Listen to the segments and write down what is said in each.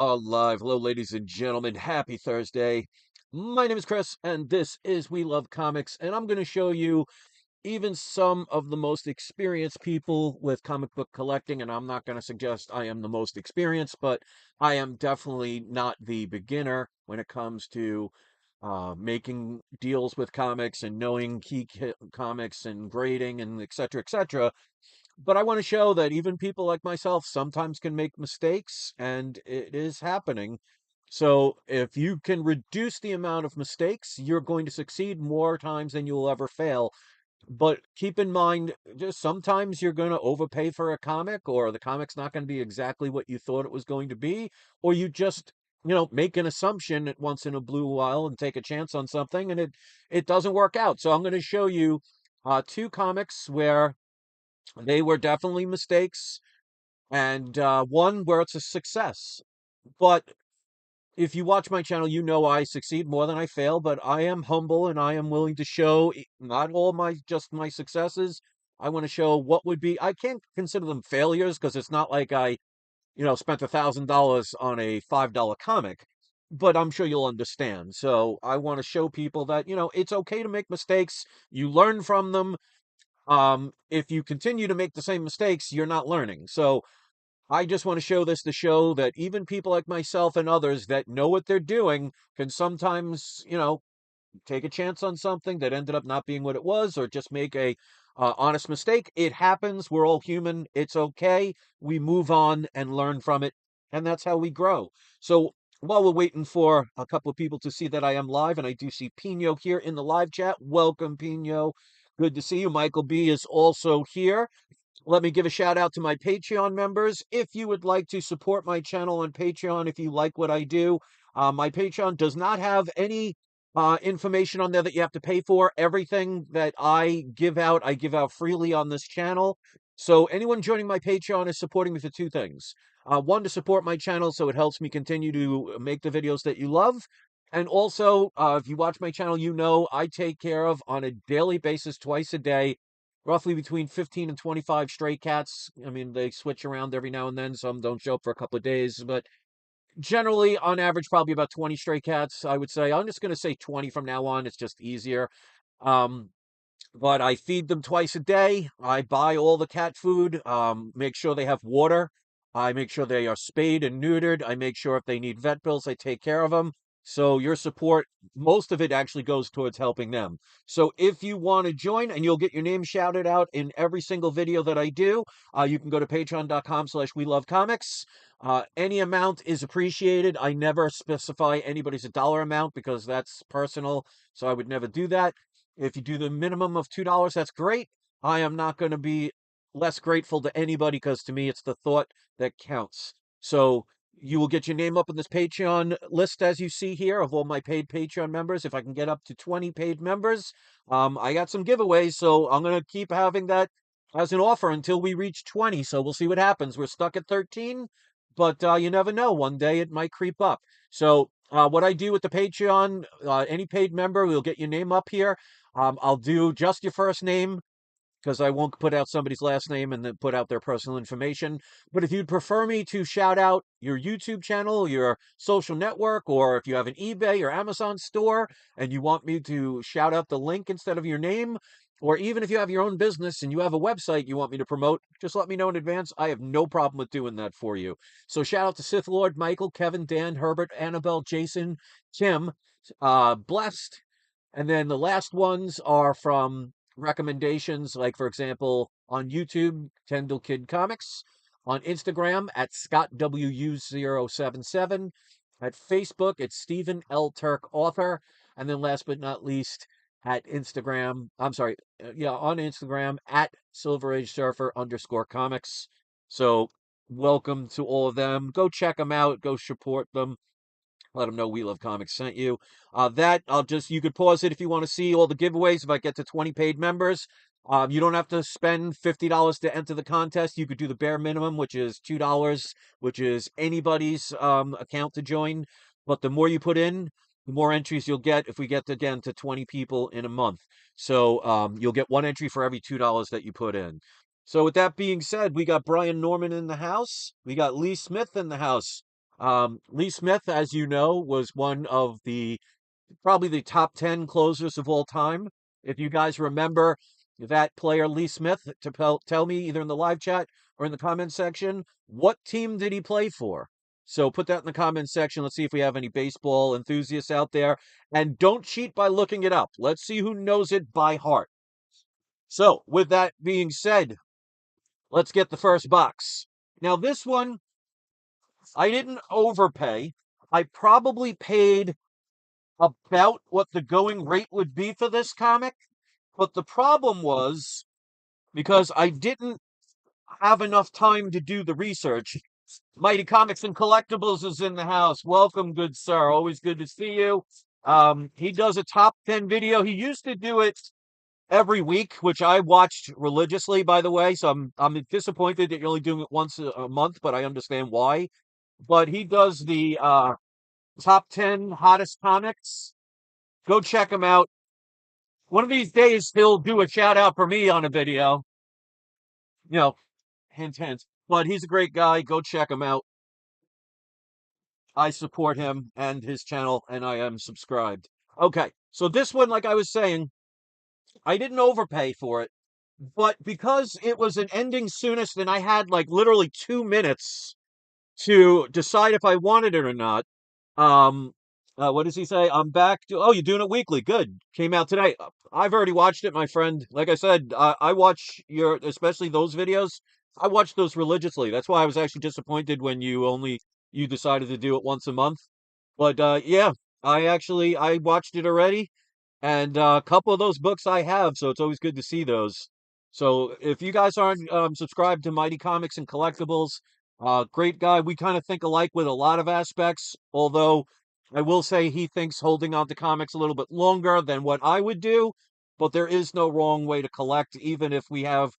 Alive. Hello, ladies and gentlemen. Happy Thursday. My name is Chris, and this is We Love Comics, and I'm going to show you even some of the most experienced people with comic book collecting, and I'm not going to suggest I am the most experienced, but I am definitely not the beginner when it comes to making deals with comics and knowing comics and grading and et cetera, et cetera. But I want to show that even people like myself sometimes can make mistakes, and it is happening. So if you can reduce the amount of mistakes, you're going to succeed more times than you'll ever fail. But keep in mind, just sometimes you're going to overpay for a comic, or the comic's not going to be exactly what you thought it was going to be, or you just, make an assumption at once in a blue while and take a chance on something, and it doesn't work out. So I'm going to show you two comics where they were definitely mistakes, and one where it's a success. But if you watch my channel, you know I succeed more than I fail, but I am humble and I am willing to show not all my just my successes. I want to show what would be, I can't consider them failures because it's not like I, spent $1,000 on a $5 comic, but I'm sure you'll understand. So I want to show people that, it's okay to make mistakes. You learn from them. If you continue to make the same mistakes, you're not learning. So I just want to show this to show that even people like myself and others that know what they're doing can sometimes, take a chance on something that ended up not being what it was, or just make a honest mistake. It happens. We're all human. It's okay. We move on and learn from it, and that's how we grow. So while we're waiting for a couple of people to see that I am live, and I do see Pino here in the live chat. Welcome, Pino. Good to see you. Michael B is also here. Let me give a shout out to my Patreon members. If you would like to support my channel on Patreon, if you like what I do, my Patreon does not have any information on there that you have to pay for. Everything that I give out freely on this channel. So anyone joining my Patreon is supporting me for two things. One, to support my channel so it helps me continue to make the videos that you love. And also, if you watch my channel, you know I take care of, on a daily basis, twice a day, roughly between 15 and 25 stray cats. I mean, they switch around every now and then. Some don't show up for a couple of days, but generally, on average, probably about 20 stray cats, I would say. I'm just going to say 20 from now on. It's just easier. Um, but I feed them twice a day. I buy all the cat food, make sure they have water. I make sure they are spayed and neutered. I make sure if they need vet bills, I take care of them. So your support, most of it actually goes towards helping them. So if you want to join, and you'll get your name shouted out in every single video that I do, you can go to patreon.com/we love comics. Any amount is appreciated. I never specify anybody's a dollar amount because that's personal. So I would never do that. If you do the minimum of $2, that's great. I am not going to be less grateful to anybody because to me, it's the thought that counts. So you will get your name up in this Patreon list, as you see here, of all my paid Patreon members. If I can get up to 20 paid members, I got some giveaways. So I'm going to keep having that as an offer until we reach 20. So we'll see what happens. We're stuck at 13, but you never know. One day it might creep up. So what I do with the Patreon, any paid member, we'll get your name up here. I'll do just your first name because I won't put out somebody's last name and then put out their personal information. But if you'd prefer me to shout out your YouTube channel, your social network, or if you have an eBay or Amazon store and you want me to shout out the link instead of your name, or even if you have your own business and you have a website you want me to promote, just let me know in advance. I have no problem with doing that for you. So shout out to Sith Lord, Michael, Kevin, Dan, Herbert, Annabelle, Jason, Tim, Blessed. And then the last ones are from recommendations, like, for example, on YouTube, Kendall Kid Comics, on Instagram at Scott WU077, at Facebook, it's Stephen L. Turk Author, and then last but not least, at Instagram, I'm sorry, yeah, on Instagram at Silver Age Surfer _comics. So welcome to all of them. Go check them out. Go support them. Let them know We Love Comics sent you. You could pause it if you want to see all the giveaways. If I get to 20 paid members, you don't have to spend $50 to enter the contest. You could do the bare minimum, which is $2, which is anybody's account to join. But the more you put in, the more entries you'll get if we get, again, to 20 people in a month. So you'll get one entry for every $2 that you put in. So with that being said, we got Brian Norman in the house. We got Lee Smith in the house. Lee Smith, as you know, was one of the probably the top 10 closers of all time. If you guys remember that player, Lee Smith, tell me either in the live chat or in the comment section, what team did he play for? So put that in the comment section. Let's see if we have any baseball enthusiasts out there. And don't cheat by looking it up. Let's see who knows it by heart. So, with that being said, let's get the first box. Now, this one, I didn't overpay. I probably paid about what the going rate would be for this comic. But the problem was because I didn't have enough time to do the research. Mighty Comics and Collectibles is in the house. Welcome, good sir. Always good to see you. He does a top 10 video. He used to do it every week, which I watched religiously, by the way. So I'm disappointed that you're only doing it once a month, but I understand why. But he does the top 10 hottest comics. Go check him out. One of these days, he'll do a shout out for me on a video. You know, hint, hint. But he's a great guy. Go check him out. I support him and his channel, and I am subscribed. Okay, so this one, like I was saying, I didn't overpay for it, but because it was an ending soonest, and I had like literally 2 minutes to decide if I wanted it or not. Um, what does he say? I'm back to. Oh, you're doing it weekly. Good. Came out today. I've already watched it, my friend. Like I said, I watch especially those videos. I watch those religiously. That's why I was actually disappointed when you decided to do it once a month. But yeah, I watched it already. And a couple of those books I have, so it's always good to see those. So if you guys aren't subscribed to Mighty Comics and Collectibles, great guy. We kind of think alike with a lot of aspects, although I will say he thinks holding on to comics a little bit longer than what I would do. But there is no wrong way to collect, even if we have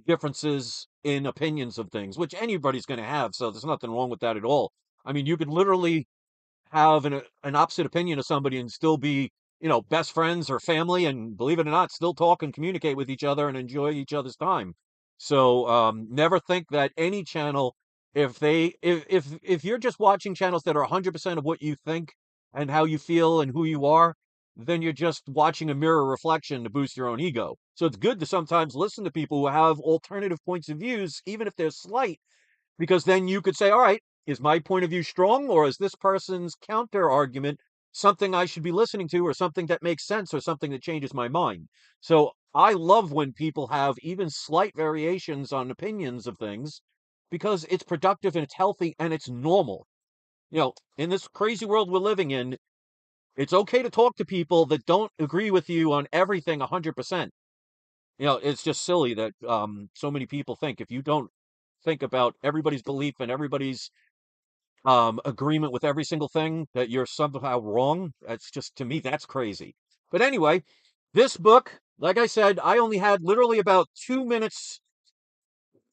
differences in opinions of things, which anybody's going to have. So there's nothing wrong with that at all. I mean, you could literally have an opposite opinion of somebody and still be, best friends or family, and believe it or not, still talk and communicate with each other and enjoy each other's time. So never think that any channel, if you're just watching channels that are 100% of what you think and how you feel and who you are, then you're just watching a mirror reflection to boost your own ego. So it's good to sometimes listen to people who have alternative points of views, even if they're slight, because then you could say, all right, is my point of view strong, or is this person's counter argument something I should be listening to, or something that makes sense, or something that changes my mind? So I love when people have even slight variations on opinions of things, because it's productive and it's healthy and it's normal. In this crazy world we're living in, it's okay to talk to people that don't agree with you on everything 100%. It's just silly that so many people think if you don't think about everybody's belief and everybody's agreement with every single thing, that you're somehow wrong. That's just, to me, that's crazy. But anyway, this book, like I said, I only had literally about 2 minutes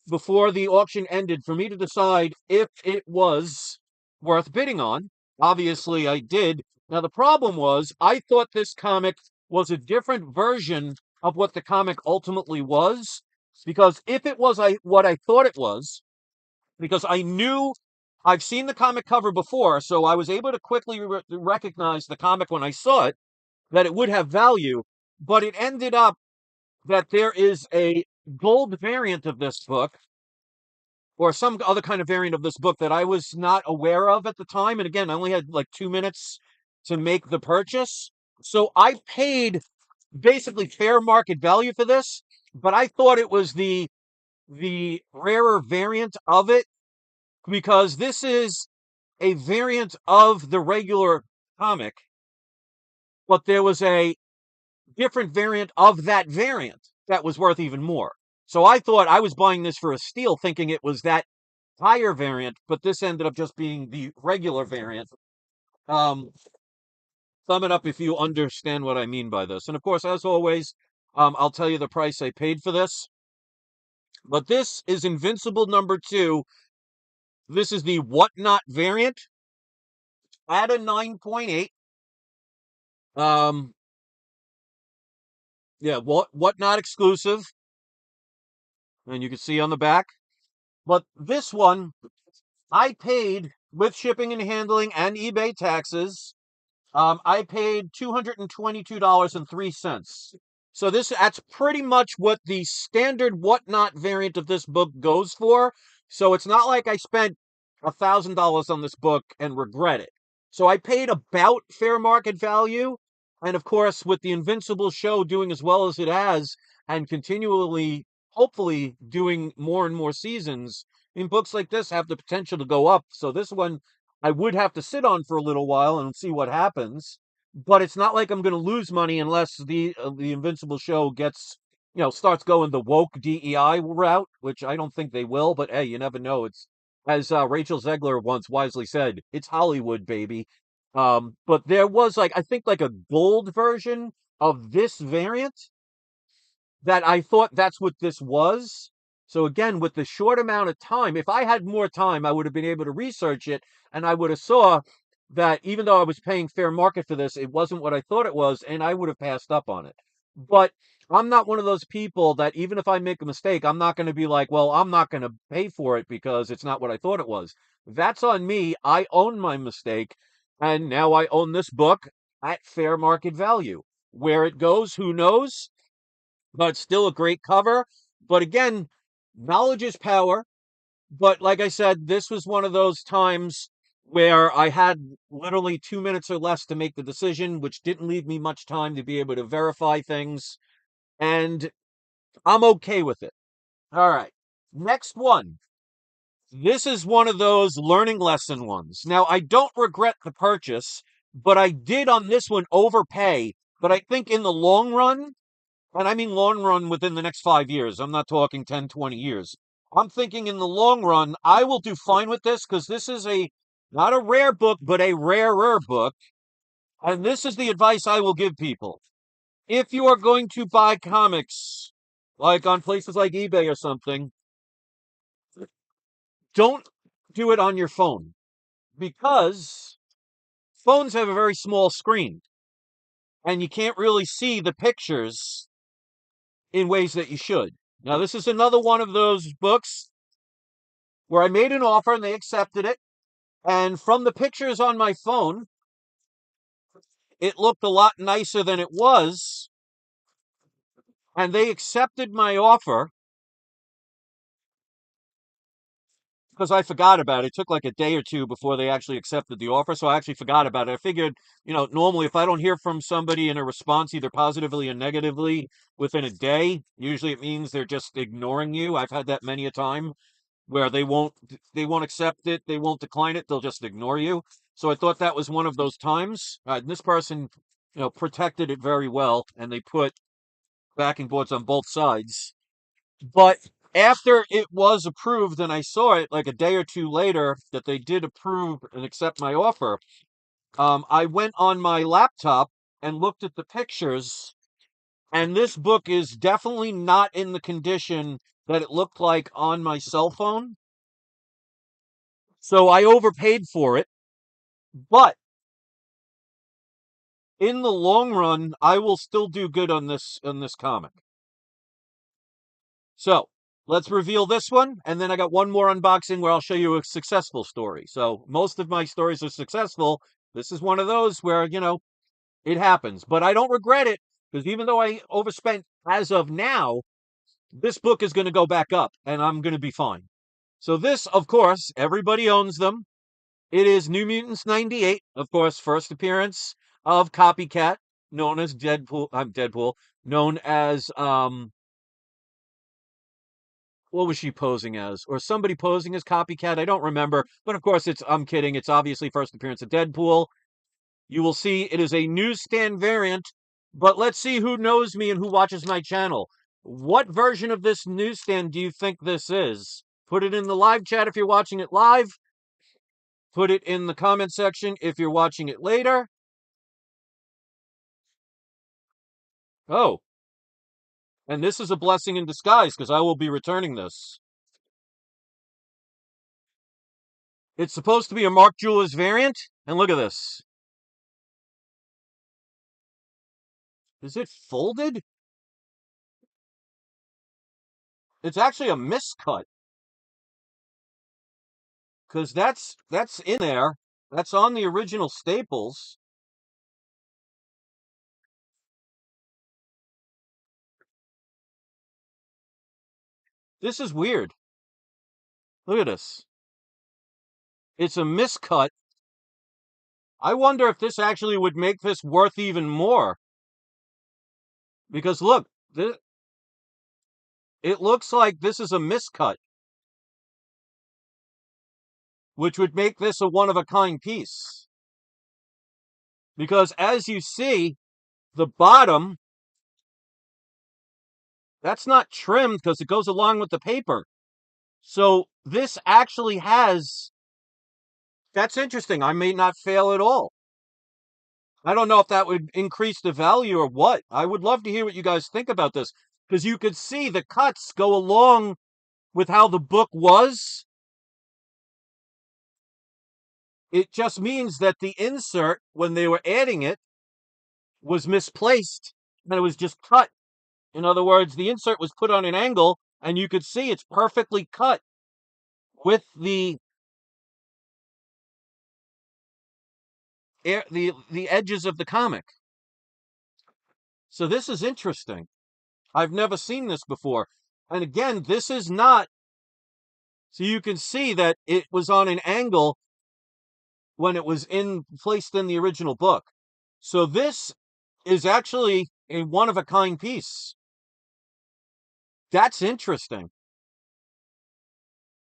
before the auction ended for me to decide if it was worth bidding on. Obviously, I did. Now, the problem was I thought this comic was a different version of what the comic ultimately was, because if it was what I thought it was, because I knew I've seen the comic cover before, so I was able to quickly recognize the comic when I saw it, that it would have value. But it ended up that there is a gold variant of this book, or some other kind of variant of this book that I was not aware of at the time. And again, I only had like 2 minutes to make the purchase. So I paid basically fair market value for this, but I thought it was the rarer variant of it, because this is a variant of the regular comic, but there was a different variant of that variant that was worth even more. So I thought I was buying this for a steal, thinking it was that higher variant, but this ended up just being the regular variant. Um, Thumb it up if you understand what I mean by this. And of course, as always, I'll tell you the price I paid for this. But this is Invincible #2. This is the Whatnot variant at a 9.8. Um, yeah, Whatnot exclusive, and you can see on the back. But this one, I paid with shipping and handling and eBay taxes, I paid $222.03. So that's pretty much what the standard whatnot variant of this book goes for. So it's not like I spent $1,000 on this book and regret it. So I paid about fair market value. And of course, with the Invincible show doing as well as it has and continually, hopefully, doing more and more seasons, I mean, books like this have the potential to go up. So this one I would have to sit on for a little while and see what happens. But it's not like I'm going to lose money unless the Invincible show gets, starts going the woke DEI route, which I don't think they will. But hey, you never know. It's as Rachel Zegler once wisely said, it's Hollywood, baby. But there was I think like a gold version of this variant that I thought that's what this was. So again, with the short amount of time, if I had more time, I would have been able to research it, and I would have saw that even though I was paying fair market for this, it wasn't what I thought it was, and I would have passed up on it. But I'm not one of those people that even if I make a mistake, I'm not going to be like, well, I'm not going to pay for it because it's not what I thought it was. That's on me. I own my mistake, and now I own this book at fair market value. Where it goes, who knows? But it's still a great cover. But again, knowledge is power. But like I said, this was one of those times where I had literally 2 minutes or less to make the decision, which didn't leave me much time to be able to verify things. And I'm okay with it. All right. Next one. This is one of those learning lesson ones. Now, I don't regret the purchase, but I did on this one overpay. But I think in the long run, and I mean long run within the next 5 years. I'm not talking 10, 20 years. I'm thinking in the long run, I will do fine with this because this is not a rare book, but a rarer book. And this is the advice I will give people. If you are going to buy comics, like on places like eBay or something, don't do it on your phone because phones have a very small screen and you can't really see the pictures in ways that you should. Now, this is another one of those books where I made an offer and they accepted it. And from the pictures on my phone, it looked a lot nicer than it was. And they accepted my offer because I forgot about it. It took like a day or two before they actually accepted the offer. So I actually forgot about it. I figured, normally if I don't hear from somebody in a response, either positively or negatively within a day, usually it means they're just ignoring you. I've had that many a time where they won't accept it, they won't decline it, they'll just ignore you. So I thought that was one of those times. This person, protected it very well, and they put backing boards on both sides. But after it was approved, and I saw it like a day or two later that they did approve and accept my offer, I went on my laptop and looked at the pictures, and this book is definitely not in the condition that it looked like on my cell phone. So I overpaid for it, but in the long run, I will still do good on this comic. So let's reveal this one, and then I got one more unboxing where I'll show you a successful story. So most of my stories are successful. This is one of those where, it happens, but I don't regret it because even though I overspent as of now, this book is going to go back up and I'm going to be fine. So this, of course, everybody owns them. It is New Mutants 98, of course, first appearance of Copycat, known as Deadpool. I'm Deadpool, known as what was she posing as? Or somebody posing as Copycat? I don't remember. But of course, I'm kidding. It's obviously first appearance of Deadpool. You will see it is a newsstand variant, but let's see who knows me and who watches my channel. What version of this newsstand do you think this is? Put it in the live chat if you're watching it live. Put it in the comment section if you're watching it later. Oh, and this is a blessing in disguise because I will be returning this. It's supposed to be a Mark Julas variant, and look at this. Is it folded? It's actually a miscut. because that's in there. That's on the original staples. This is weird. Look at this. It's a miscut. I wonder if this actually would make this worth even more. Because look, it looks like this is a miscut, which would make this a one-of-a-kind piece. Because as you see, the bottom, that's not trimmed because it goes along with the paper. So this actually has, that's interesting. I may not fail at all. I don't know if that would increase the value or what. I would love to hear what you guys think about this, because you could see the cuts go along with how the book was. It just means that the insert, when they were adding it, was misplaced and it was just cut. In other words, the insert was put on an angle and you could see it's perfectly cut with the edges of the comic. So this is interesting. I've never seen this before. And again, this is not, so you can see that it was on an angle when it was placed in the original book. So this is actually a one-of-a-kind piece. That's interesting.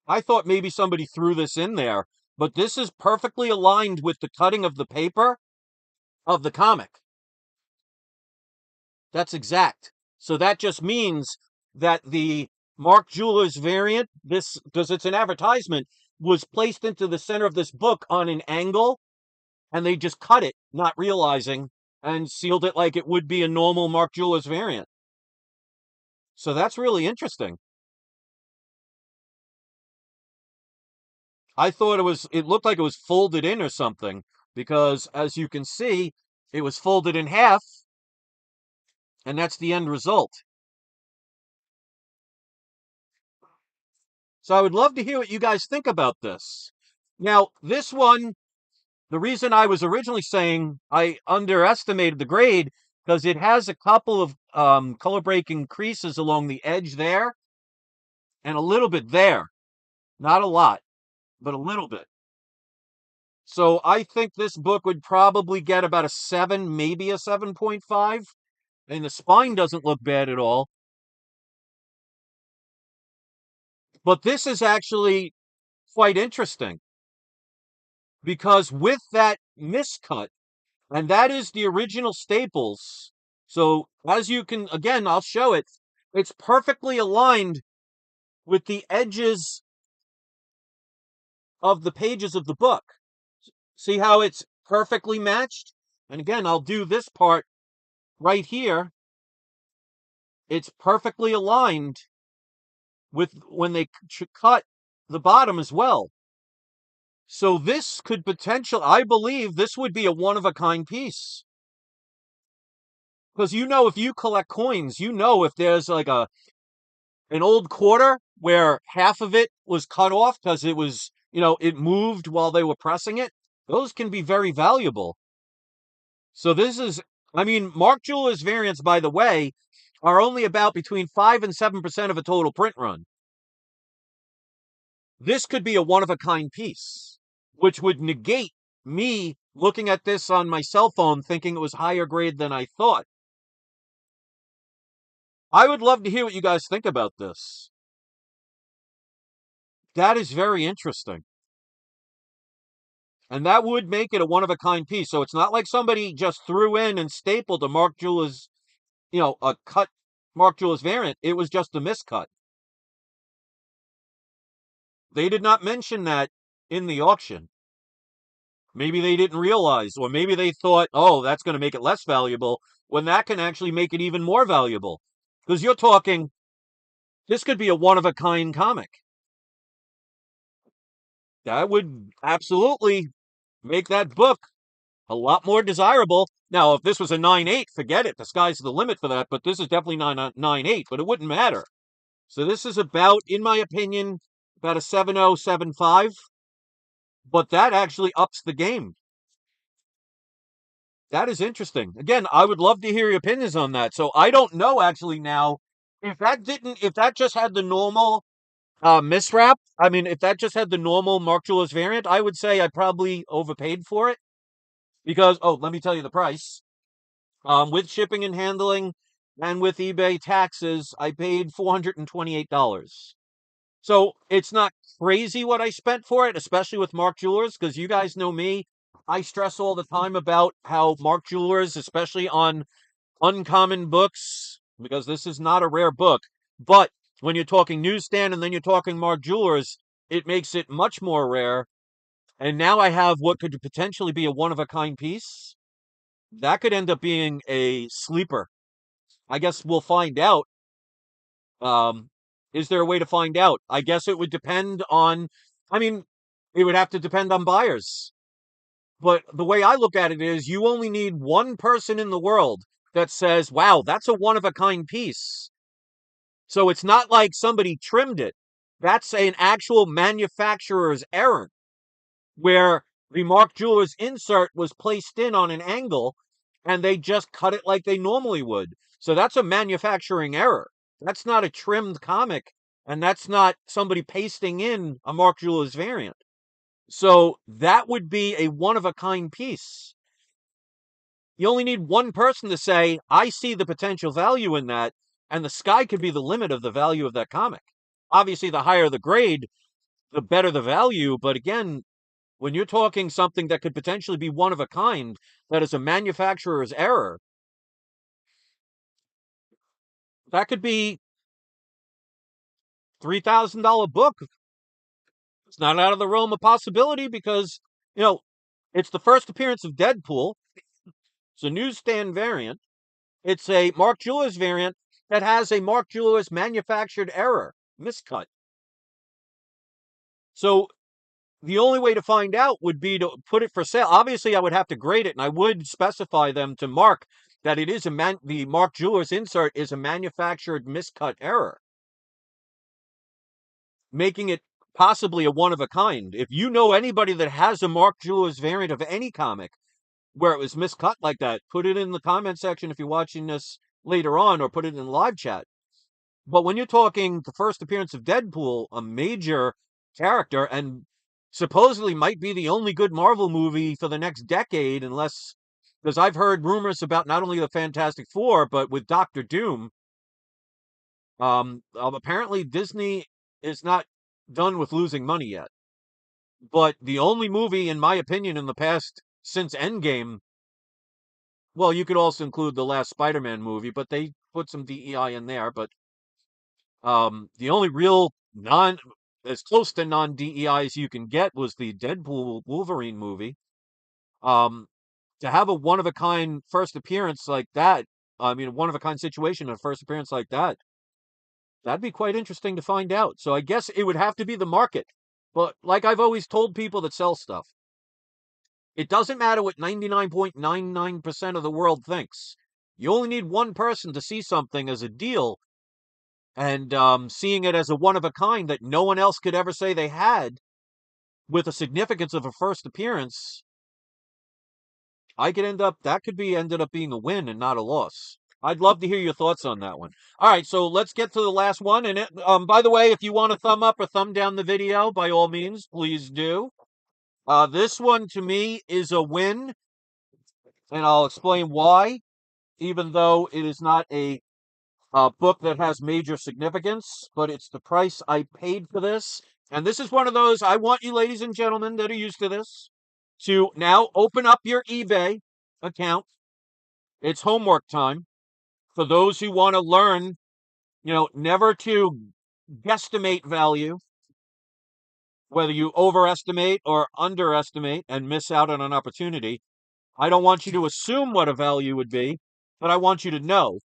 I thought maybe somebody threw this in there, but this is perfectly aligned with the cutting of the paper of the comic. That's exact. So that just means that the Mark Jewelers variant, this, because it's an advertisement, was placed into the center of this book on an angle, and they just cut it, not realizing, and sealed it like it would be a normal Mark Jewelers variant. So that's really interesting. I thought it looked like it was folded in or something, because as you can see, it was folded in half, and that's the end result. So I would love to hear what you guys think about this. Now, this one, the reason I was originally saying I underestimated the grade, because it has a couple of color breaking creases along the edge there, and a little bit there. Not a lot, but a little bit. So I think this book would probably get about a 7, maybe a 7.5. And the spine doesn't look bad at all. But this is actually quite interesting, because with that miscut, and that is the original staples. So as you can, again, I'll show it. It's perfectly aligned with the edges of the pages of the book. See how it's perfectly matched? And again, I'll do this part right here. It's perfectly aligned with when they cut the bottom as well. So this could potentially, I believe this would be a one-of-a-kind piece. Because if you collect coins, if there's like an old quarter where half of it was cut off because it was, it moved while they were pressing it, those can be very valuable. So this is, Mark Jewelers variants, by the way, are only about between 5 and 7% of a total print run. This could be a one-of-a-kind piece, which would negate me looking at this on my cell phone thinking it was higher grade than I thought. I would love to hear what you guys think about this. That is very interesting. And that would make it a one-of-a-kind piece. So it's not like somebody just threw in and stapled a Mark Jewelers, a cut Mark Jewelers variant. It was just a miscut. They did not mention that in the auction. Maybe they didn't realize, or maybe they thought, oh, that's going to make it less valuable, when that can actually make it even more valuable. Because you're talking, this could be a one-of-a-kind comic. That would absolutely make that book a lot more desirable. Now, if this was a 9.8, forget it. The sky's the limit for that, but this is definitely not a 9.8, but it wouldn't matter. So this is about, in my opinion, about a 7.0, 7.5. but that actually ups the game. That is interesting. Again, I would love to hear your opinions on that. So I don't know actually now if that just had the normal miswrap. I mean, if that just had the normal Mark Julius variant, I would say I probably overpaid for it because let me tell you the price. With shipping and handling and with eBay taxes, I paid $428. So it's not crazy what I spent for it, especially with Mark Jewelers, because you guys know me. I stress all the time about how Mark Jewelers, especially on uncommon books, because this is not a rare book, but when you're talking newsstand and then you're talking Mark Jewelers, it makes it much more rare. And now I have what could potentially be a one of a kind piece. That could end up being a sleeper. I guess we'll find out. Um, is there a way to find out? I guess it would depend on, I mean, it would have to depend on buyers. But the way I look at it is you only need one person in the world that says, wow, that's a one of a kind piece. So it's not like somebody trimmed it. That's an actual manufacturer's error where the Mark Jewelers insert was placed in on an angle and they just cut it like they normally would. So that's a manufacturing error. That's not a trimmed comic, and that's not somebody pasting in a Mark Jewelers variant. So that would be a one of a kind piece. You only need one person to say, I see the potential value in that, and the sky could be the limit of the value of that comic. Obviously, the higher the grade, the better the value. But again, when you're talking something that could potentially be one of a kind, that is a manufacturer's error, that could be $3,000 book. It's not out of the realm of possibility because, you know, it's the first appearance of Deadpool. It's a newsstand variant. It's a Mark Jewelers variant that has a Mark Jewelers manufactured error, miscut. So the only way to find out would be to put it for sale. Obviously, I would have to grade it, and I would specify them to Mark that it is the Mark Jewelers insert is a manufactured miscut error, making it possibly a one of a kind. If you know anybody that has a Mark Jewelers variant of any comic where it was miscut like that, put it in the comment section if you're watching this later on, or put it in live chat. But when you're talking the first appearance of Deadpool, a major character, and supposedly might be the only good Marvel movie for the next decade, unless, because I've heard rumors about not only the Fantastic Four, but with Doctor Doom. Apparently Disney is not done with losing money yet. But the only movie, in my opinion, in the past since Endgame, well, you could also include the last Spider-Man movie, but they put some DEI in there. But the only real as close to non DEI as you can get was the Deadpool Wolverine movie. Um, to have a one of a kind first appearance like that, I mean, a one of a kind situation, a first appearance like that, that'd be quite interesting to find out. So I guess it would have to be the market. But like I've always told people that sell stuff, it doesn't matter what 99.99% of the world thinks. You only need one person to see something as a deal and seeing it as a one of a kind that no one else could ever say they had with the significance of a first appearance. That could be ended up being a win and not a loss. I'd love to hear your thoughts on that one. All right, so let's get to the last one. And by the way, if you want to thumb up or thumb down the video, by all means, please do. This one to me is a win, and I'll explain why, even though it is not a book that has major significance, but it's the price I paid for this. And this is one of those, I want you, ladies and gentlemen, that are used to this, to now open up your eBay account. It's homework time for those who want to learn, never to guesstimate value, whether you overestimate or underestimate and miss out on an opportunity. I don't want you to assume what a value would be, but I want you to know.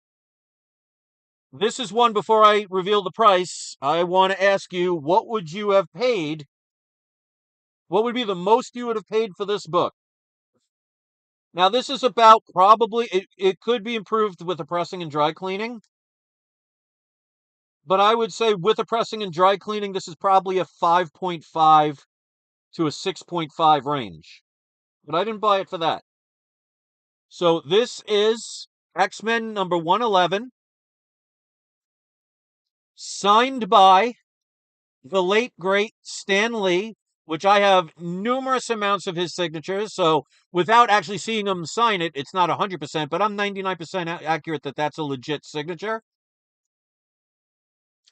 This is one before I reveal the price. I want to ask you, what would you have paid? What would be the most you would have paid for this book? Now, this is about probably, it could be improved with the pressing and dry cleaning. But I would say with the pressing and dry cleaning, this is probably a 5.5 to a 6.5 range. But I didn't buy it for that. So this is X-Men number 111, signed by the late, great Stan Lee, which I have numerous amounts of his signatures. So without actually seeing him sign it, it's not 100%, but I'm 99% accurate that that's a legit signature.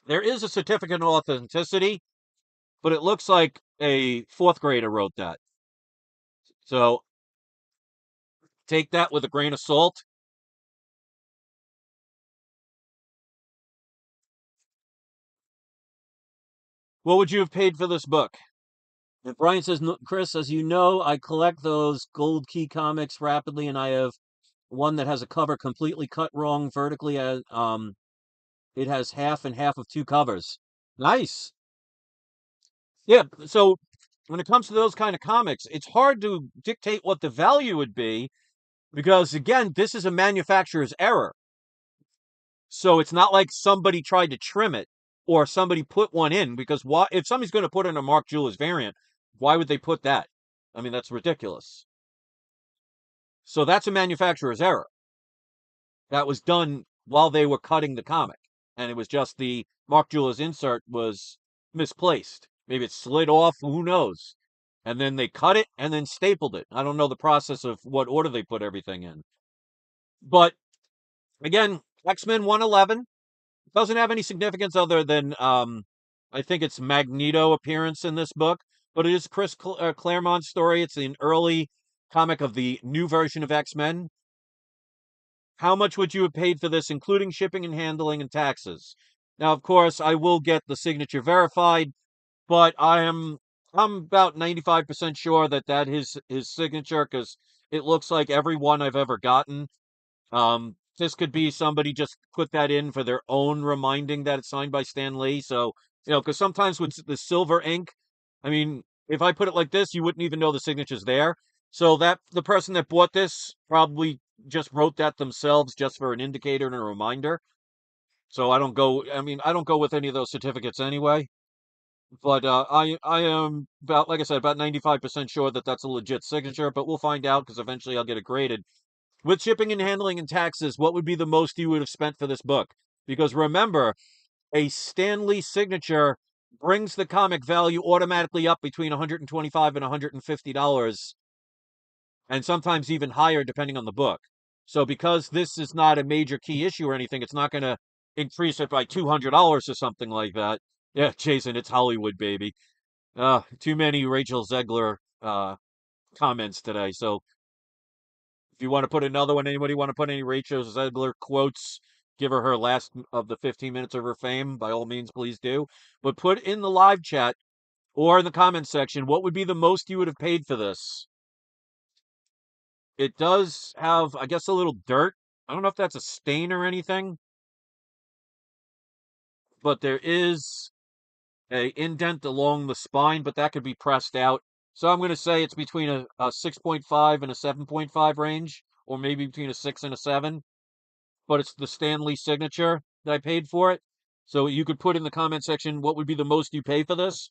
There is a certificate of authenticity, but it looks like a fourth grader wrote that. So take that with a grain of salt. What would you have paid for this book? And Brian says, Chris, as you know, I collect those gold key comics rapidly, and I have one that has a cover completely cut wrong vertically. It has half and half of two covers. Nice. Yeah. So when it comes to those kind of comics, it's hard to dictate what the value would be because, again, this is a manufacturer's error. So it's not like somebody tried to trim it or somebody put one in because why, if somebody's going to put in a Mark Julius variant, why would they put that? I mean, that's ridiculous. So that's a manufacturer's error. That was done while they were cutting the comic. And it was just the Mark Julius insert was misplaced. Maybe it slid off, who knows? And then they cut it and then stapled it. I don't know the process of what order they put everything in. But again, X-Men 111 doesn't have any significance other than I think it's Magneto appearance in this book, but it is Chris Claremont's story. It's an early comic of the new version of X-Men. How much would you have paid for this, including shipping and handling and taxes? Now, of course, I will get the signature verified, but I'm about 95% sure that that is his signature because it looks like every one I've ever gotten. This could be somebody just put that in for their own reminding that it's signed by Stan Lee. So, because sometimes with the silver ink, I mean, if I put it like this, you wouldn't even know the signature's there. So that the person that bought this probably just wrote that themselves just for an indicator and a reminder. So I don't go with any of those certificates anyway. But I am about, like I said, about 95% sure that that's a legit signature, but we'll find out because eventually I'll get it graded. With shipping and handling and taxes, what would be the most you would have spent for this book? Because remember, a Stan Lee signature brings the comic value automatically up between $125 and $150, and sometimes even higher depending on the book. So because this is not a major key issue or anything, it's not going to increase it by $200 or something like that. Yeah, Jason, it's Hollywood, baby. Too many Rachel Zegler comments today. So if you want to put another one, anybody want to put any Rachel Zegler quotes, give her last of the 15 minutes of her fame, by all means, please do. But put in the live chat or in the comments section, what would be the most you would have paid for this? It does have, I guess, a little dirt. I don't know if that's a stain or anything, but there is a indent along the spine, but that could be pressed out. So I'm going to say it's between a 6.5 and a 7.5 range, or maybe between a 6 and a 7. But it's the Stan Lee signature that I paid for it. So you could put in the comment section what would be the most you pay for this.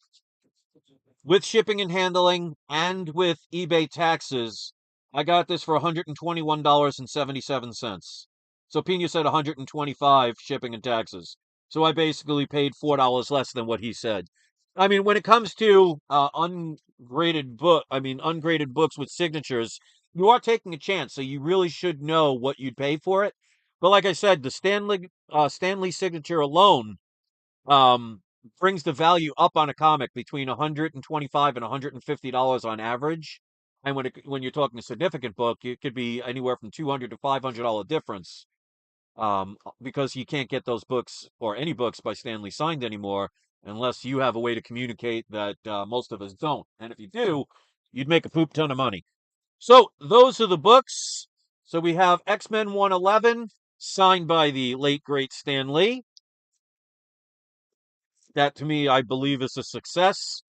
With shipping and handling and with eBay taxes, I got this for $121.77. So Pena said 125 shipping and taxes. So I basically paid $4 less than what he said. I mean, when it comes to ungraded books with signatures, you are taking a chance, so you really should know what you'd pay for it. But like I said, the Stan Lee signature alone um, brings the value up on a comic between 125 and $150 on average. And when you're talking a significant book, it could be anywhere from $200 to $500 difference. Because you can't get those books or any books by Stan Lee signed anymore unless you have a way to communicate that most of us don't. And if you do, you'd make a poop ton of money. So those are the books. So we have X-Men 111, signed by the late great Stan Lee. That to me, I believe, is a success.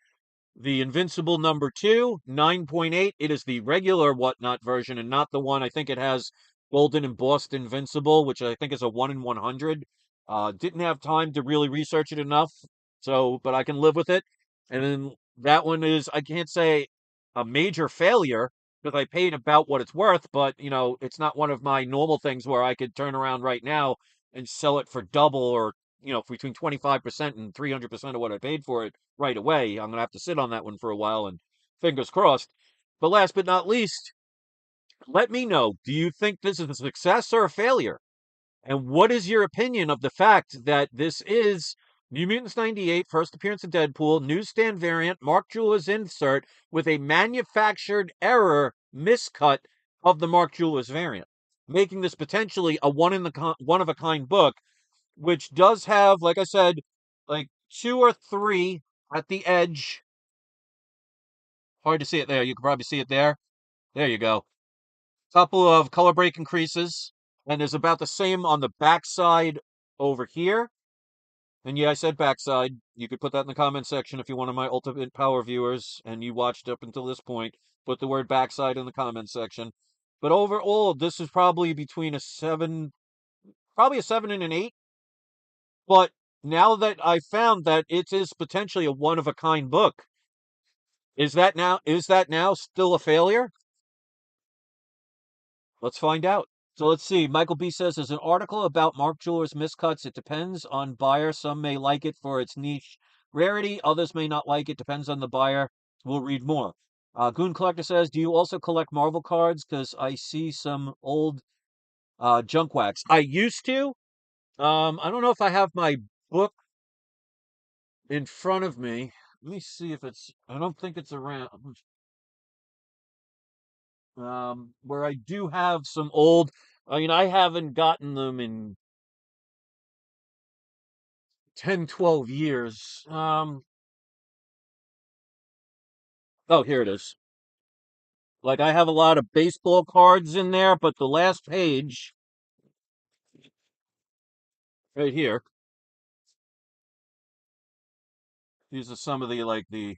The Invincible number 2, 9.8. It is the regular Whatnot version and not the one. I think it has Golden embossed Invincible, which I think is a 1 in 100. Didn't have time to really research it enough, so but I can live with it. And then That one is, I can't say a major failure because I paid about what it's worth, but it's not one of my normal things where I could turn around right now and sell it for double or, between 25% and 300% of what I paid for it right away. I'm going to have to sit on that one for a while and fingers crossed. But last but not least, let me know, do you think this is a success or a failure? And what is your opinion of the fact that this is New Mutants 98, first appearance of Deadpool, newsstand variant, Mark Jeweller's insert with a manufactured error miscut of the Mark Jeweller's variant, making this potentially a one of a kind book, which does have, like I said, like two or three at the edge. Hard to see it there. You can probably see it there. There you go. Couple of color break increases, and there's about the same on the backside over here. And yeah, I said backside. You could put that in the comment section if you're one of my Ultimate Power viewers and you watched up until this point. Put the word backside in the comment section. But overall, this is probably between a 7, probably a 7 and an 8. But now that I found that it is potentially a one of a kind book, is that now still a failure? Let's find out. So let's see. Michael B says there's an article about Mark Jeweller's miscuts. It depends on buyer. Some may like it for its niche rarity. Others may not like it. Depends on the buyer. We'll read more. Goon Collector says, do you also collect Marvel cards? Because I see some old junk wax. I used to. I don't know if I have my book in front of me. Let me see if it's. I don't think it's around. Where I do have some old. I mean, I haven't gotten them in 10, 12 years. Oh, here it is. Like I have a lot of baseball cards in there, but the last page right here, these are some of the like the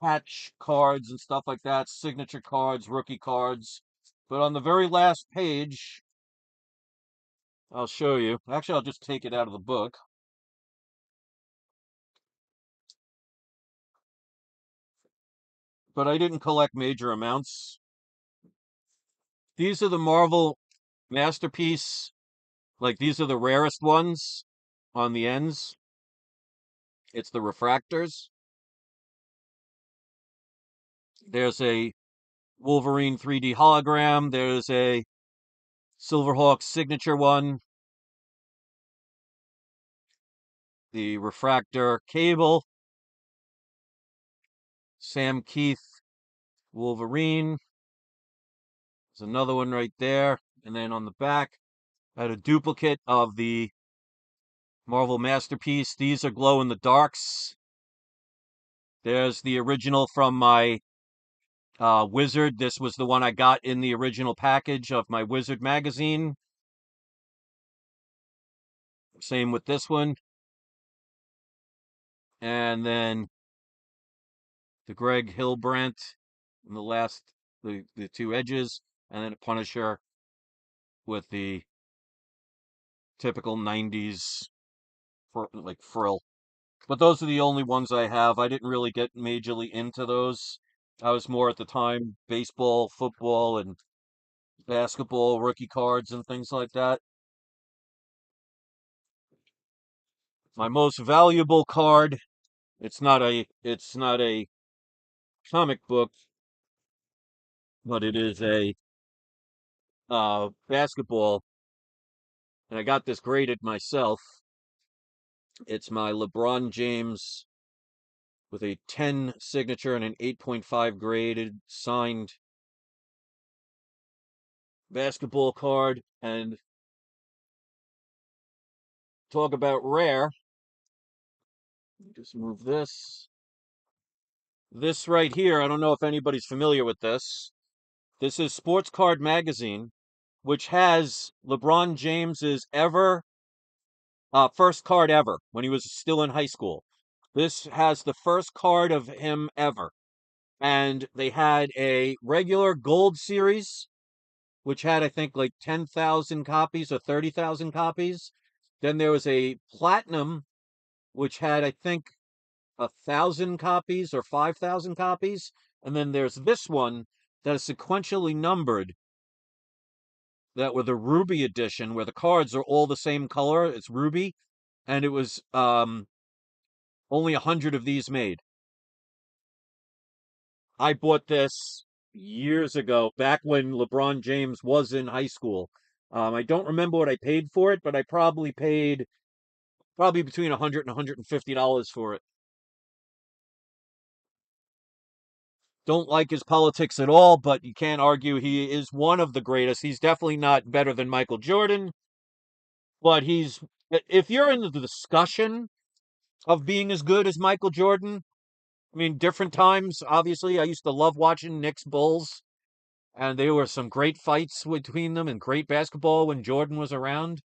patch cards and stuff like that, signature cards, rookie cards. But on the very last page, I'll show you. Actually, I'll just take it out of the book. But I didn't collect major amounts. These are the Marvel Masterpiece. Like these are the rarest ones on the ends. It's the refractors. There's a Wolverine 3D hologram. There's a Silverhawk signature one. The refractor cable. Sam Keith Wolverine. There's another one right there. And then on the back, I had a duplicate of the Marvel Masterpiece. These are glow in the darks. There's the original from my Wizard. This was the one I got in the original package of my Wizard magazine. Same with this one. And then the Greg Hilbrandt in the last, the two edges. And then a Punisher with the typical 90s like frill. But those are the only ones I have. I didn't really get majorly into those. I was more at the time baseball, football, and basketball, rookie cards, and things like that. My most valuable card, it's not a comic book, but it is a basketball, and I got this graded myself. It's my LeBron James with a 10 signature and an 8.5 graded signed basketball card. And talk about rare. Just move this. This right here, I don't know if anybody's familiar with this. This is Sports Card Magazine, which has LeBron James's first card ever when he was still in high school. This has the first card of him ever. And they had a regular gold series, which had, I think, like 10,000 copies or 30,000 copies. Then there was a platinum, which had, I think, 1,000 copies or 5,000 copies. And then there's this one that is sequentially numbered, that were the Ruby edition, where the cards are all the same color. It's Ruby. And it was only 100 of these made. I bought this years ago, back when LeBron James was in high school. I don't remember what I paid for it, but I probably paid probably between 100 and $150 for it. Don't like his politics at all, but you can't argue he is one of the greatest. He's definitely not better than Michael Jordan, but if you're in the discussion of being as good as Michael Jordan, I mean, different times, obviously. I used to love watching Knicks Bulls, and there were some great fights between them and great basketball when Jordan was around.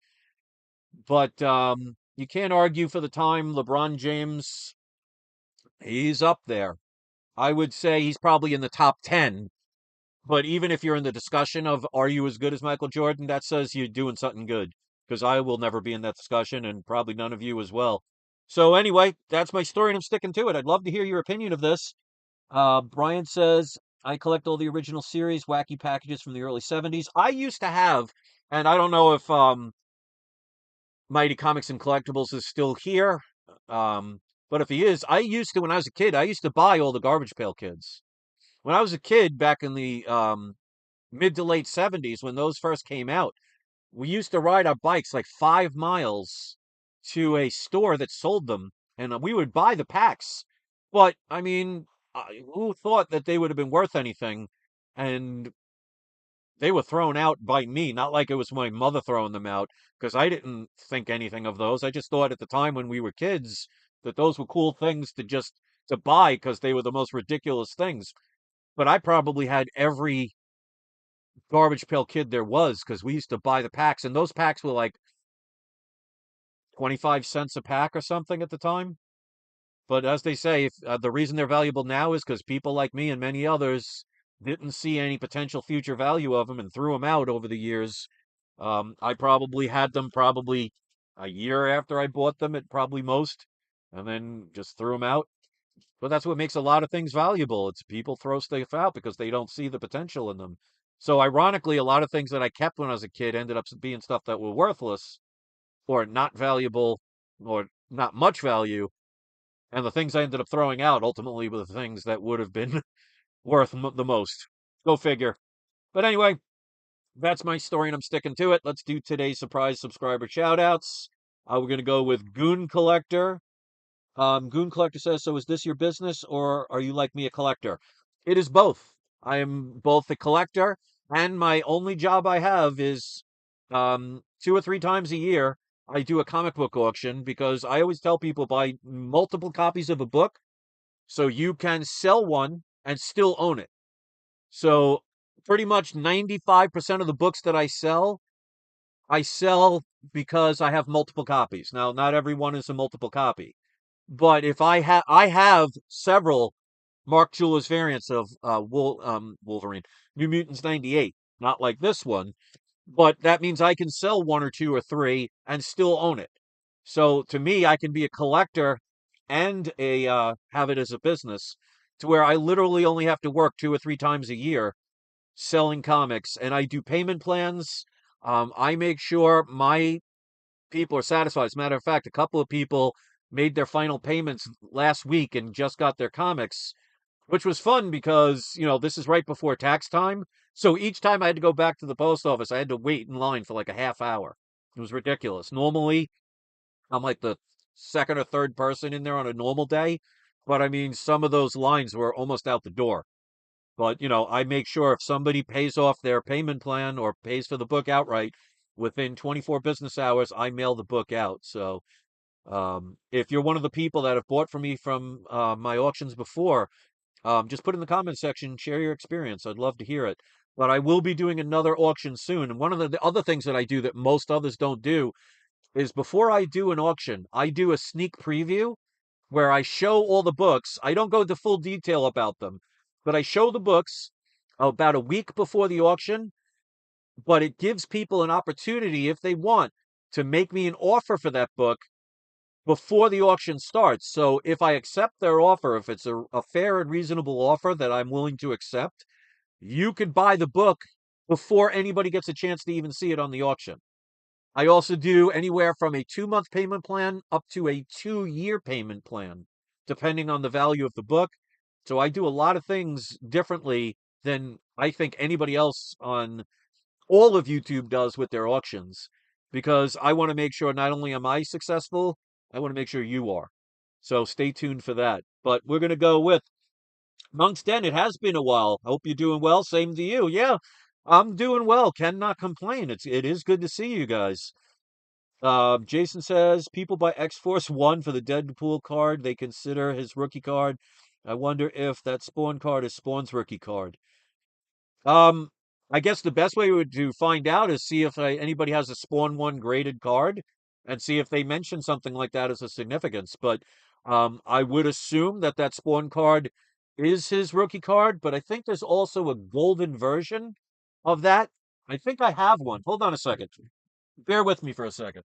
But you can't argue for the time. LeBron James, he's up there. I would say he's probably in the top 10. But even if you're in the discussion of are you as good as Michael Jordan, that says you're doing something good. Because I will never be in that discussion, and probably none of you as well. So anyway, that's my story, and I'm sticking to it. I'd love to hear your opinion of this. Brian says, I collect all the original series, wacky packages from the early 70s. I used to have, and I don't know if Mighty Comics and Collectibles is still here. But if he is, I used to, when I was a kid, I used to buy all the Garbage Pail Kids. When I was a kid back in the mid to late 70s, when those first came out, we used to ride our bikes like 5 miles to a store that sold them, and we would buy the packs. But I mean, who thought that they would have been worth anything? And they were thrown out by me, not like it was my mother throwing them out, because I didn't think anything of those. I just thought at the time when we were kids that those were cool things to buy because they were the most ridiculous things. But I probably had every Garbage Pail Kid there was because we used to buy the packs, and those packs were like 25 cents a pack or something at the time. But as they say, the reason they're valuable now is because people like me and many others didn't see any potential future value of them and threw them out over the years. I probably had them probably a year after I bought them at probably most, and then just threw them out. But that's what makes a lot of things valuable. It's people throw stuff out because they don't see the potential in them. So ironically, a lot of things that I kept when I was a kid ended up being stuff that were worthless or not valuable or not much value. And the things I ended up throwing out ultimately were the things that would have been worth the most. Go figure. But anyway, that's my story and I'm sticking to it. Let's do today's surprise subscriber shout outs. We're going to go with Goon Collector. Goon Collector says, so is this your business or are you like me, a collector? It is both. I am both a collector and my only job I have is 2 or 3 times a year. I do a comic book auction because I always tell people buy multiple copies of a book so you can sell one and still own it. So pretty much 95% of the books that I sell because I have multiple copies. Now, not everyone is a multiple copy. But if I have several Mark Julas variants of Wolverine, New Mutants 98, not like this one, but that means I can sell one or two or three and still own it. So to me, I can be a collector and a have it as a business to where I literally only have to work 2 or 3 times a year selling comics, and I do payment plans. I make sure my people are satisfied. As a matter of fact, a couple of people made their final payments last week and just got their comics, which was fun because, this is right before tax time. So each time I had to go back to the post office, I had to wait in line for like a half hour. It was ridiculous. Normally, I'm like the second or third person in there on a normal day. But I mean, some of those lines were almost out the door. But, I make sure if somebody pays off their payment plan or pays for the book outright within 24 business hours, I mail the book out. So, if you're one of the people that have bought from me from my auctions before, just put in the comment section, share your experience. I'd love to hear it. But I will be doing another auction soon. And one of the other things that I do that most others don't do is before I do an auction, I do a sneak preview where I show all the books. I don't go into full detail about them, but I show the books about a week before the auction. But it gives people an opportunity, if they want, to make me an offer for that book before the auction starts. So if I accept their offer, if it's a fair and reasonable offer that I'm willing to accept, you could buy the book before anybody gets a chance to even see it on the auction. I also do anywhere from a 2-month payment plan up to a 2-year payment plan, depending on the value of the book. So I do a lot of things differently than I think anybody else on all of YouTube does with their auctions, because I want to make sure not only am I successful, I want to make sure you are. So stay tuned for that. But we're going to go with Monk's Den. It has been a while. Hope you're doing well. Same to you. Yeah, I'm doing well. Cannot complain. It is good to see you guys. Jason says people buy X Force 1 for the Deadpool card. They consider his rookie card. I wonder if that Spawn card is Spawn's rookie card. Um, I guess the best way to find out is see if anybody has a Spawn 1 graded card and see if they mention something like that as a significance. But I would assume that that Spawn card is his rookie card, but I think there's also a golden version of that. I think I have one. Hold on a second. Bear with me for a second.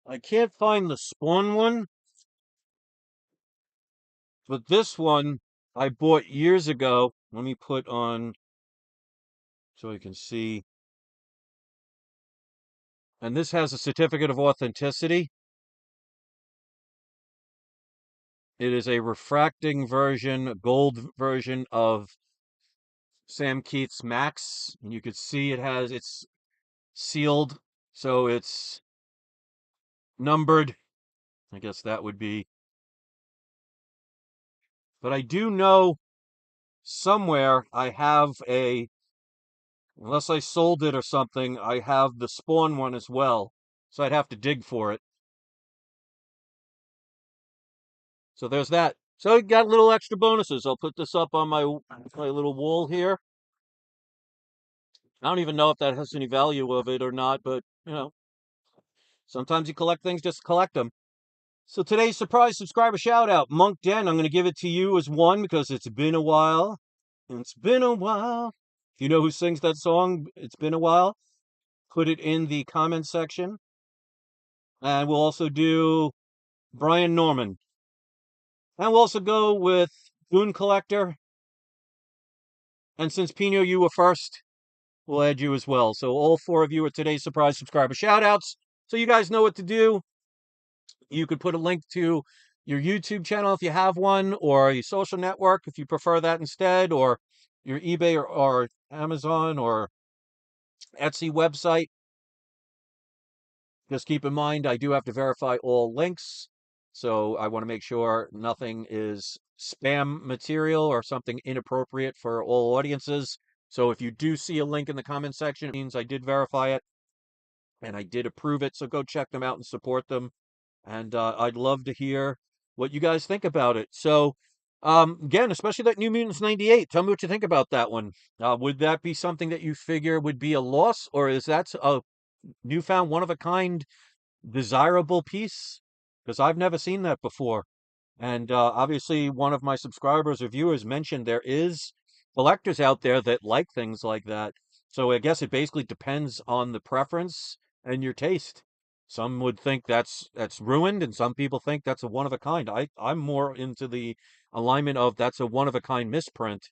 I can't find the Spawn one, but this one I bought years ago. Let me put on so you can see. And this has a certificate of authenticity. It is a refracting version, a gold version of Sam Keith's Max. And you can see it's sealed, so it's numbered. I guess that would be. But I do know somewhere I have unless I sold it or something, I have the Spawn one as well. So I'd have to dig for it. So there's that. So you got little extra bonuses. I'll put this up on my little wall here. I don't even know if that has any value of it or not, but sometimes you collect things just to collect them. So today's surprise subscriber shout out, Monk Den. I'm going to give it to you as one because it's been a while. It's been a while. If you know who sings that song, it's been a while. Put it in the comment section. And we'll also do Brian Norman. And we'll also go with Boon Collector. And since Pino, you were first, we'll add you as well. So all 4 of you are today's surprise subscriber shout outs. So you guys know what to do. You could put a link to your YouTube channel if you have one, or your social network if you prefer that instead, or your eBay or Amazon or Etsy website. Just keep in mind, I do have to verify all links. So I want to make sure nothing is spam material or something inappropriate for all audiences. So if you do see a link in the comment section, it means I did verify it and I did approve it. So go check them out and support them. And I'd love to hear what you guys think about it. So, again, especially that New Mutants 98. Tell me what you think about that one. Would that be something that you figure would be a loss, or is that a newfound one of a kind desirable piece? Because I've never seen that before. And obviously, one of my subscribers or viewers mentioned there is collectors out there that like things like that. So I guess it basically depends on the preference and your taste. Some would think that's ruined, and some people think that's a one of a kind. I'm more into the alignment of that's a one of a kind misprint.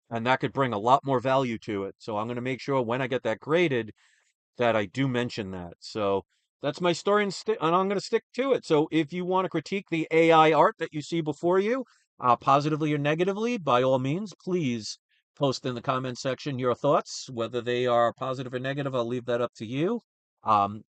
and that could bring a lot more value to it. So I'm going to make sure when I get that graded that I do mention that. So that's my story, and I'm going to stick to it. So if you want to critique the AI art that you see before you, positively or negatively, by all means, please post in the comment section your thoughts, whether they are positive or negative. I'll leave that up to you.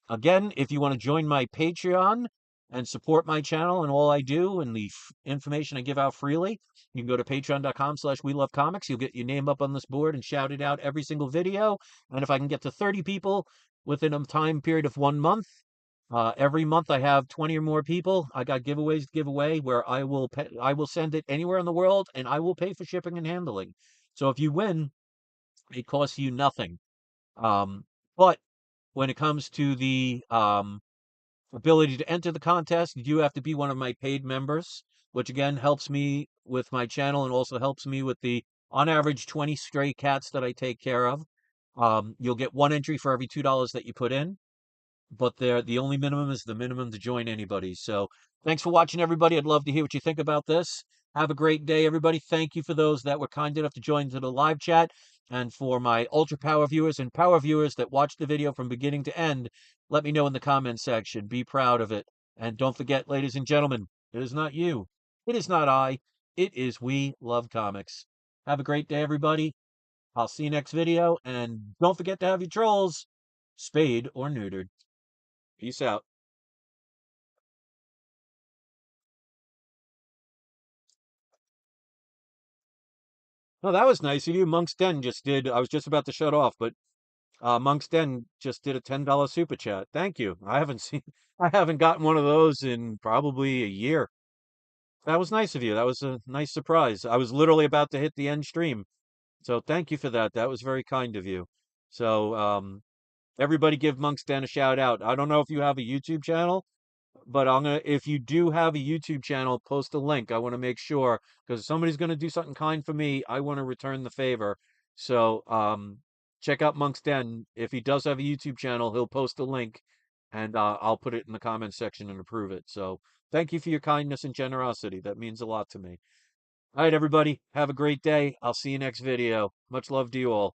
Again, if you want to join my Patreon and support my channel and all I do and the information I give out freely, you can go to patreon.com/we love comics. You'll get your name up on this board and shout it out every single video. And if I can get to 30 people within a time period of 1 month, every month I have 20 or more people. I got giveaways to give away where I will send it anywhere in the world and I will pay for shipping and handling. So if you win, it costs you nothing. But when it comes to the ability to enter the contest, you have to be one of my paid members, which again helps me with my channel and also helps me with the on average 20 stray cats that I take care of. You'll get one entry for every $2 that you put in, but the only minimum is the minimum to join anybody. So thanks for watching, everybody. I'd love to hear what you think about this. Have a great day, everybody. Thank you for those that were kind enough to join to the live chat. And for my ultra power viewers and power viewers that watched the video from beginning to end, let me know in the comment section. Be proud of it. And don't forget, ladies and gentlemen, it is not you. It is not I. It is We Love Comics. Have a great day, everybody. I'll see you next video. And don't forget to have your trolls spayed or neutered. Peace out. Oh, that was nice of you. Monk's Den just did. I was just about to shut off, but Monk's Den just did a $10 super chat. Thank you. I haven't seen, I haven't gotten one of those in probably a year. That was nice of you. That was a nice surprise. I was literally about to hit the end stream. So thank you for that. That was very kind of you. So everybody give Monk's Den a shout out. I don't know if you have a YouTube channel, but if you do have a YouTube channel, post a link. I want to make sure because if somebody's going to do something kind for me, I want to return the favor. So, check out Monk's Den. If he does have a YouTube channel, he'll post a link and I'll put it in the comments section and approve it. So, thank you for your kindness and generosity. That means a lot to me. All right, everybody, have a great day. I'll see you next video. Much love to you all.